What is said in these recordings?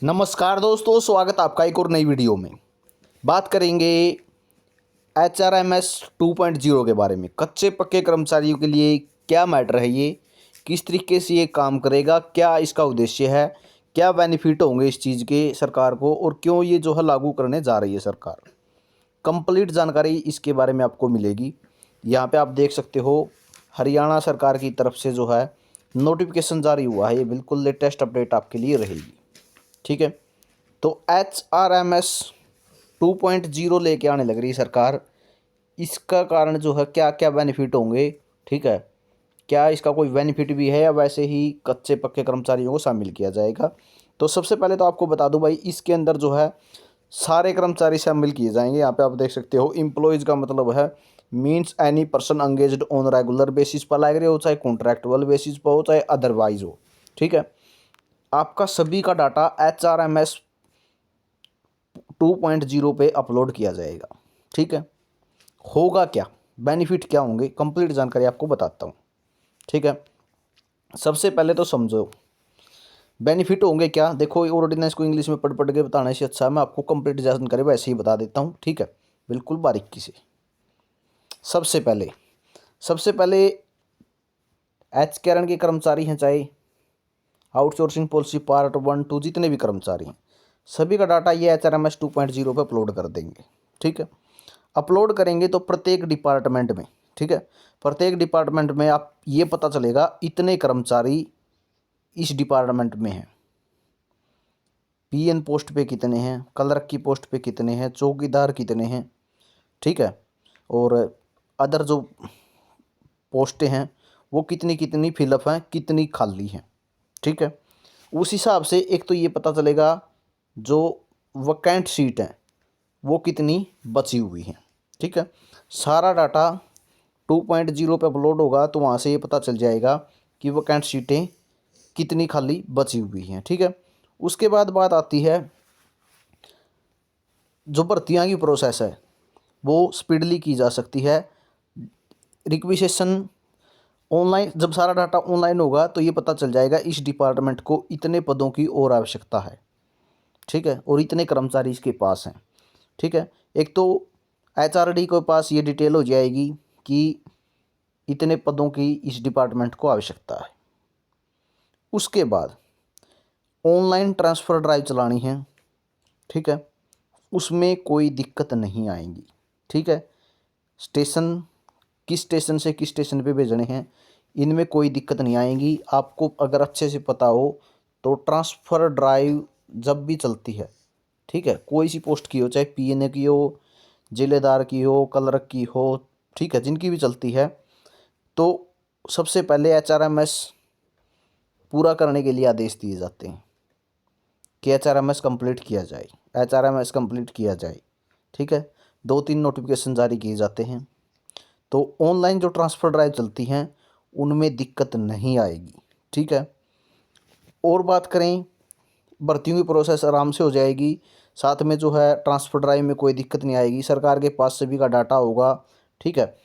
नमस्कार दोस्तों, स्वागत आपका एक और नई वीडियो में। बात करेंगे HRMS 2.0 के बारे में। कच्चे पक्के कर्मचारियों के लिए क्या मैटर है ये, किस तरीके से ये काम करेगा, क्या इसका उद्देश्य है, क्या बेनिफिट होंगे इस चीज़ के सरकार को और क्यों ये जो है लागू करने जा रही है सरकार। कंप्लीट जानकारी इसके बारे में आपको मिलेगी। यहाँ पे आप देख सकते हो हरियाणा सरकार की तरफ से जो है नोटिफिकेशन जारी हुआ है। ये बिल्कुल लेटेस्ट अपडेट आपके लिए रहेगी, ठीक है। तो HRMS 2.0 लेके आने लग रही है सरकार। इसका कारण जो है क्या क्या बेनिफिट होंगे, ठीक है, क्या इसका कोई बेनिफिट भी है या वैसे ही कच्चे पक्के कर्मचारियों को शामिल किया जाएगा। तो सबसे पहले तो आपको बता दूं भाई, इसके अंदर जो है सारे कर्मचारी शामिल किए जाएंगे। यहाँ पे आप देख सकते हो एम्प्लॉयज़ का मतलब है means any person engaged on regular basis पर लग रहे हो, चाहे कॉन्ट्रैक्चुअल बेसिस पर हो, चाहे अदरवाइज हो, ठीक है। आपका सभी का डाटा HRMS 2.0 पे अपलोड किया जाएगा, ठीक है। होगा क्या, बेनिफिट क्या होंगे, कंप्लीट जानकारी आपको बताता हूँ, ठीक है। सबसे पहले तो समझो बेनिफिट होंगे क्या। देखो ऑर्डिनेंस को इंग्लिश में पढ़ पढ़ के बताने से अच्छा है मैं आपको कंप्लीट जानकारी वैसे ही बता देता हूँ, ठीक है, बिल्कुल बारीकी से। सबसे पहले एच कैरन के कर्मचारी हैं, चाहे आउटसोर्सिंग पॉलिसी पार्ट 1 2 जितने भी कर्मचारी हैं, सभी का डाटा ये HRMS 2.0 पे अपलोड कर देंगे, ठीक है। अपलोड करेंगे तो प्रत्येक डिपार्टमेंट में, ठीक है, प्रत्येक डिपार्टमेंट में आप ये पता चलेगा इतने कर्मचारी इस डिपार्टमेंट में हैं, PN पोस्ट पे कितने हैं, क्लर्क की पोस्ट पे कितने हैं, चौकीदार कितने हैं, ठीक है, और अदर जो पोस्टें हैं वो कितनी कितनी फिलअप हैं, कितनी खाली हैं, ठीक है। उस हिसाब से एक तो ये पता चलेगा जो वैकेंट सीट हैं वो कितनी बची हुई हैं, ठीक है। सारा डाटा 2.0 पे अपलोड होगा तो वहाँ से ये पता चल जाएगा कि वैकेंट सीटें कितनी खाली बची हुई हैं, ठीक है। उसके बाद बात आती है जो भर्तियाँ की प्रोसेस है वो स्पीडली की जा सकती है। रिक्वेशन ऑनलाइन, जब सारा डाटा ऑनलाइन होगा तो ये पता चल जाएगा इस डिपार्टमेंट को इतने पदों की और आवश्यकता है, ठीक है, और इतने कर्मचारी इसके पास हैं, ठीक है। एक तो HRD के पास ये डिटेल हो जाएगी कि इतने पदों की इस डिपार्टमेंट को आवश्यकता है। उसके बाद ऑनलाइन ट्रांसफ़र ड्राइव चलानी है, ठीक है, उसमें कोई दिक्कत नहीं आएगी, ठीक है। स्टेशन, किस स्टेशन से किस स्टेशन पे भेजने हैं इनमें कोई दिक्कत नहीं आएगी। आपको अगर अच्छे से पता हो तो ट्रांसफ़र ड्राइव जब भी चलती है, ठीक है, कोई सी पोस्ट की हो, चाहे PN की हो, जिलेदार की हो, क्लर्क की हो, ठीक है, जिनकी भी चलती है, तो सबसे पहले HRMS पूरा करने के लिए आदेश दिए जाते हैं कि HRMS कंप्लीट किया जाए, HRMS कंप्लीट किया जाए, ठीक है। 2-3 नोटिफिकेशन जारी किए जाते हैं। तो ऑनलाइन जो ट्रांसफ़र ड्राइव चलती हैं उनमें दिक्कत नहीं आएगी, ठीक है। और बात करें, भर्तियों की प्रोसेस आराम से हो जाएगी, साथ में जो है ट्रांसफ़र ड्राइव में कोई दिक्कत नहीं आएगी, सरकार के पास सभी का डाटा होगा, ठीक है।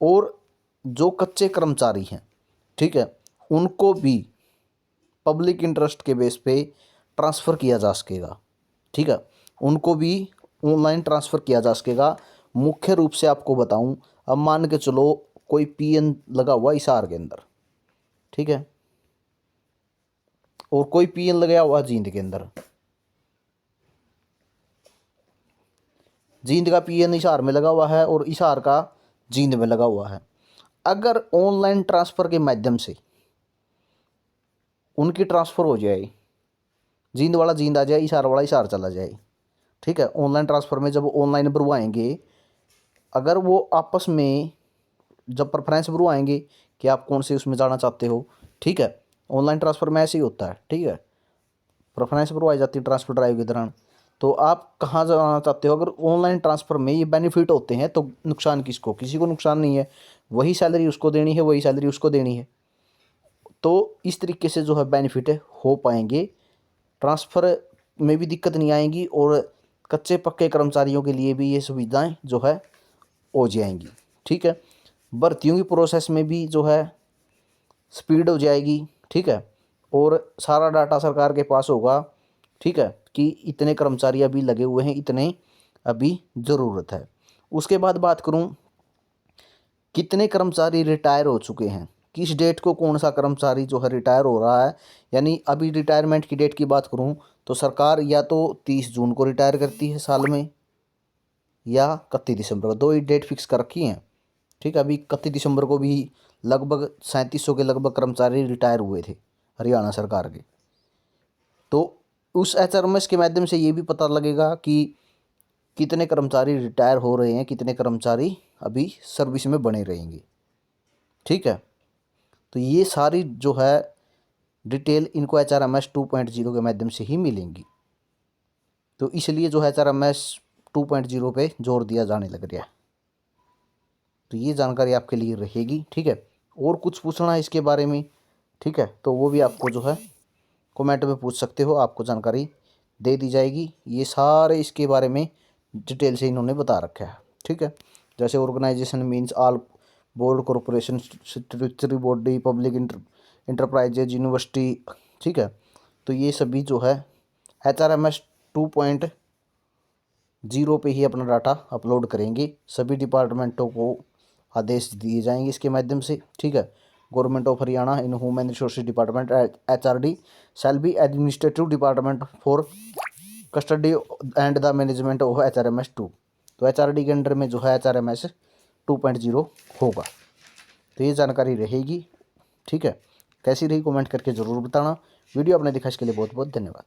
और जो कच्चे कर्मचारी हैं, ठीक है, उनको भी पब्लिक इंटरेस्ट के बेस पे ट्रांसफ़र किया जा सकेगा, ठीक है, उनको भी ऑनलाइन ट्रांसफ़र किया जा सकेगा। मुख्य रूप से आपको बताऊं, अब मान के चलो कोई PN लगा हुआ हिसार के अंदर, ठीक है, और कोई PN लगाया हुआ जींद के अंदर, जींद का PN हिसार में लगा हुआ है और हिसार का जींद में लगा हुआ है। अगर ऑनलाइन ट्रांसफ़र के माध्यम से उनकी ट्रांसफ़र हो जाए, जींद वाला जींद आ जाए, हिसार वाला हिसार चला जाए, ठीक है, ऑनलाइन ट्रांसफ़र में जब ऑनलाइन भरवाएंगे, अगर वो आपस में जब प्रेफरेंस भरवाएंगे कि आप कौन से उसमें जाना चाहते हो, ठीक है, ऑनलाइन ट्रांसफ़र में ऐसे ही होता है, ठीक है, प्रेफरेंस भरवाई जाती है ट्रांसफ़र ड्राइव के दौरान। तो आप कहाँ जाना चाहते हो, अगर ऑनलाइन ट्रांसफ़र में ये बेनिफिट होते हैं तो नुकसान किसको, किसी को नुकसान नहीं है, वही सैलरी उसको देनी है, वही सैलरी उसको देनी है। तो इस तरीके से जो है बेनिफिट हो पाएंगे, ट्रांसफ़र में भी दिक्कत नहीं आएगी और कच्चे पक्के कर्मचारियों के लिए भी ये सुविधाएं जो है हो जाएंगी, ठीक है। भर्तियों की प्रोसेस में भी जो है स्पीड हो जाएगी, ठीक है, और सारा डाटा सरकार के पास होगा, ठीक है, कि इतने कर्मचारी अभी लगे हुए हैं, इतने अभी ज़रूरत है। उसके बाद बात करूं कितने कर्मचारी रिटायर हो चुके हैं, किस डेट को कौन सा कर्मचारी जो है रिटायर हो रहा है। यानी अभी रिटायरमेंट की डेट की बात करूं तो सरकार या तो 30 जून को रिटायर करती है साल में, या 31 दिसंबर को, दो ही डेट फिक्स कर रखी हैं। ठीक है, अभी 31 दिसंबर को भी लगभग 3700 के लगभग कर्मचारी रिटायर हुए थे हरियाणा सरकार के। तो उस HRMS के माध्यम से ये भी पता लगेगा कि कितने कर्मचारी रिटायर हो रहे हैं, कितने कर्मचारी अभी सर्विस में बने रहेंगे। ठीक है, तो ये सारी जो है डिटेल इनको HRMS 2.0 के माध्यम से ही मिलेंगी। तो इसलिए जो है HRMS 2.0 पे जोर दिया जाने लग गया है। तो ये जानकारी आपके लिए रहेगी। ठीक है, और कुछ पूछना है इसके बारे में, ठीक है, तो वो भी आपको जो है कमेंट में पूछ सकते हो, आपको जानकारी दे दी जाएगी। ये सारे इसके बारे में डिटेल से इन्होंने बता रखा है। ठीक है, जैसे organisation means all board corporation statutory body public enterprises university. ठीक है, तो ये सभी जो है HRMS 2.0 पे ही अपना डाटा अपलोड करेंगे। सभी डिपार्टमेंटों को आदेश दिए जाएंगे इसके माध्यम से। ठीक है, government of Haryana in human resources department HRD shall be administrative department for custody and the management of HRMS 2। तो HRD के अंडर में जो है HRMS 2.0 होगा। तो ये जानकारी रहेगी। ठीक है, कैसी रही कमेंट करके ज़रूर बताना। वीडियो आपने देखा इसके लिए बहुत बहुत धन्यवाद।